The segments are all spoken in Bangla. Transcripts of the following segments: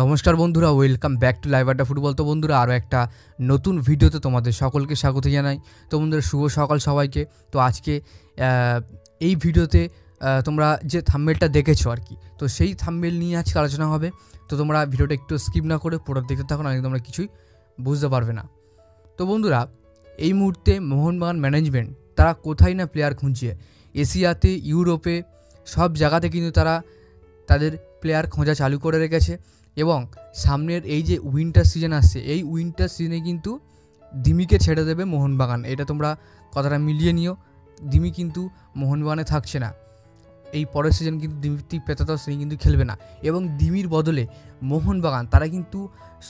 নমস্কার বন্ধুরা, ওয়েলকাম ব্যাক টু লাইভ আড্ডা ফুটবল। তো বন্ধুরা, আরও একটা নতুন ভিডিওতে তোমাদের সকলকে স্বাগত জানাই। তো বন্ধুরা, শুভ সকাল সবাইকে। তো আজকে এই ভিডিওতে তোমরা যে থাম্বনেলটা দেখেছো আর কি, তো সেই থাম্বনেল নিয়ে আজকে আলোচনা হবে। তো তোমরা ভিডিওটা একটু স্কিপ না করে পুরো দেখতে থাকো, না তোমরা কিছুই বুঝতে পারবে না। তো বন্ধুরা, এই মুহূর্তে মোহনবাগান ম্যানেজমেন্ট তারা কোথায় না প্লেয়ার খুঁজছে। এশিয়াতে, ইউরোপে সব জায়গাতে কিন্তু তারা তাদের প্লেয়ার খোঁজা চালু করে রেখেছে। এবং সামনের এই যে উইন্টার সিজন আসছে, এই উইন্টার সিজনে কিন্তু দিমিকে ছেড়ে দেবে মোহনবাগান। এটা তোমরা কথাটা মিলিয়ে নিও। দিমি কিন্তু মোহনবাগানে থাকছে না। এই পরের সিজন কিন্তু দিমিত্রি পেতাতস তিনি কিন্তু খেলবে না। এবং দিমির বদলে মোহনবাগান তারা কিন্তু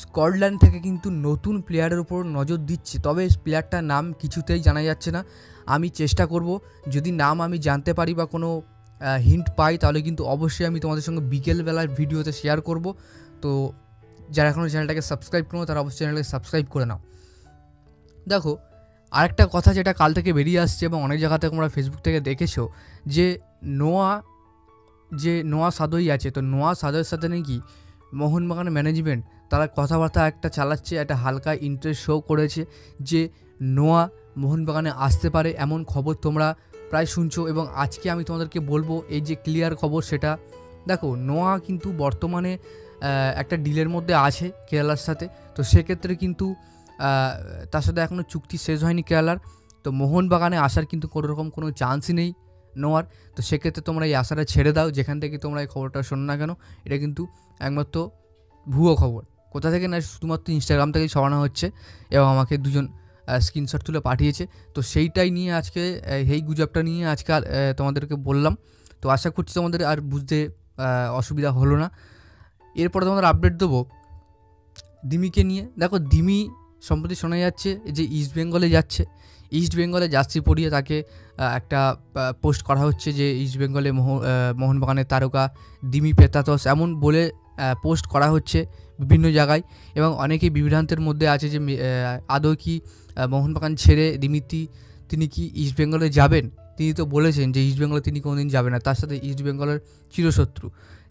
স্কটল্যান্ড থেকে কিন্তু নতুন প্লেয়ারের উপর নজর দিচ্ছে। তবে প্লেয়ারটার নাম কিছুতেই জানা যাচ্ছে না। আমি চেষ্টা করব, যদি নাম আমি জানতে পারি বা কোনো হিন্ট পাই, তাহলে কিন্তু অবশ্যই আমি তোমাদের সঙ্গে বিকেলবেলার ভিডিওতে শেয়ার করব। তো যারা এখনও চ্যানেলটাকে সাবস্ক্রাইব করো, তারা অবশ্যই চ্যানেলটাকে সাবস্ক্রাইব করে নাও। দেখো, আরেকটা কথা যেটা কাল থেকে বেরিয়ে আসছে এবং অনেক জায়গাতে তোমরা ফেসবুক থেকে দেখেছো, যে নোয়া সাদোই আছে। তো নোয়া সাদোয়ের সাথে নাকি মোহনবাগান ম্যানেজমেন্ট তারা কথাবার্তা একটা চালাচ্ছে, একটা হালকা ইন্টারেস্ট শো করেছে যে নোয়া মোহনবাগানে আসতে পারে, এমন খবর তোমরা প্রায় শুনছো। এবং আজকে আমি তোমাদেরকে বলবো এই যে ক্লিয়ার খবর সেটা। দেখো, নোয়া কিন্তু বর্তমানে একটা ডিলের মধ্যে আছে কেরালার সাথে। তো সেক্ষেত্রে কিন্তু তার সাথে এখনও চুক্তি শেষ হয়নি কেরালার। তো মোহনবাগানে আসার কিন্তু কোনো রকম কোনো চান্সই নেই নোয়ার। তো সেক্ষেত্রে তোমরা এই আশাটা ছেড়ে দাও। যেখান থেকে তোমরা এই খবরটা শোনো না কেন, এটা কিন্তু একমাত্র ভুয়ো খবর। কোথা থেকে না, শুধুমাত্র ইনস্টাগ্রাম থেকেই ছড়ানো হচ্ছে এবং আমাকে দুজন স্ক্রিনশট তুলে পাঠিয়েছে। তো সেইটাই নিয়ে আজকে এই গুজবটা নিয়ে আজকে তোমাদেরকে বললাম। তো আশা করছি তোমাদের আর বুঝতে অসুবিধা হলো না। এরপরে তোমাদের আপডেট দেবো দিমিকে নিয়ে। দেখো, দিমি সম্প্রতি শোনা যাচ্ছে যে ইস্টবেঙ্গলে যাচ্ছে। ইস্টবেঙ্গলে জার্সি পরিয়ে তাকে একটা পোস্ট করা হচ্ছে যে ইস্টবেঙ্গলে মোহনবাগানের তারকা দিমি পেতাতস এমন বলে পোস্ট করা হচ্ছে বিভিন্ন জায়গায়। এবং অনেকেই বিভ্রান্তের মধ্যে আছে যে আদৌ কি মোহনবাগান ছেড়ে দিমিত্রি তিনি কি ইস্টবেঙ্গলে যাবেন। তিনি তো বলেছেন যে ইস্টবেঙ্গলে তিনি কোনোদিন যাবেন না, তার সাথে ইস্টবেঙ্গলের চিরশত্রু।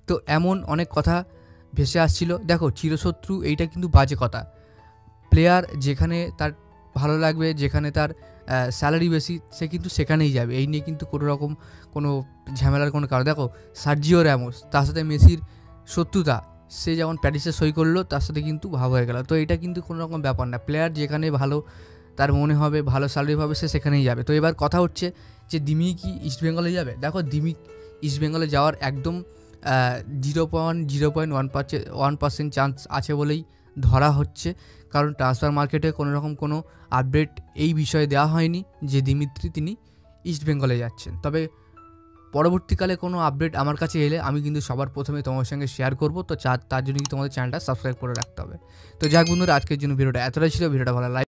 তো এমন অনেক কথা ভেসে আসছিল। দেখো, চিরশত্রু এইটা কিন্তু বাজে কথা। প্লেয়ার যেখানে তার ভালো লাগবে, যেখানে তার স্যালারি বেশি, সে কিন্তু সেখানেই যাবে। এই নিয়ে কিন্তু কোনো রকম কোনো ঝামেলার কোনো কারণ। দেখো, সার্জিও র্যামোস, তার সাথে মেসির শত্রুতা, সে যেমন প্যারিসে সই করলো, তার সাথে কিন্তু ভাব হয়ে গেল। তো এটা কিন্তু কোনো রকম ব্যাপার না। প্লেয়ার যেখানে ভালো তার মনে হবে, ভালো স্যালারি পাবে, সে সেখানেই যাবে। তো এবার কথা হচ্ছে যে দিমি কি ইস্টবেঙ্গলে যাবে। দেখো, দিমি ইস্টবেঙ্গলে যাওয়ার একদম 0.1% চান্স আছে বলেই ধরা হচ্ছে। কারণ ট্রান্সফার মার্কেটে কোনো রকম কোনো আপডেট এই বিষয়ে দেওয়া হয়নি যে দিমিত্রি তিনি ইস্টবেঙ্গলে যাচ্ছেন। তবে পরবর্তীকালে কোনো আপডেট আমার কাছে এলে আমি কিন্তু সবার প্রথমে তোমার সঙ্গে শেয়ার করব। তো তার জন্য কি তোমাদের চ্যানেলটা সাবস্ক্রাইব করে রাখতে হবে। তো যাক বন্ধুরা, আজকের জন্য ভিডিওটা এতটাই ছিল। ভিডিওটা ভালো লাগে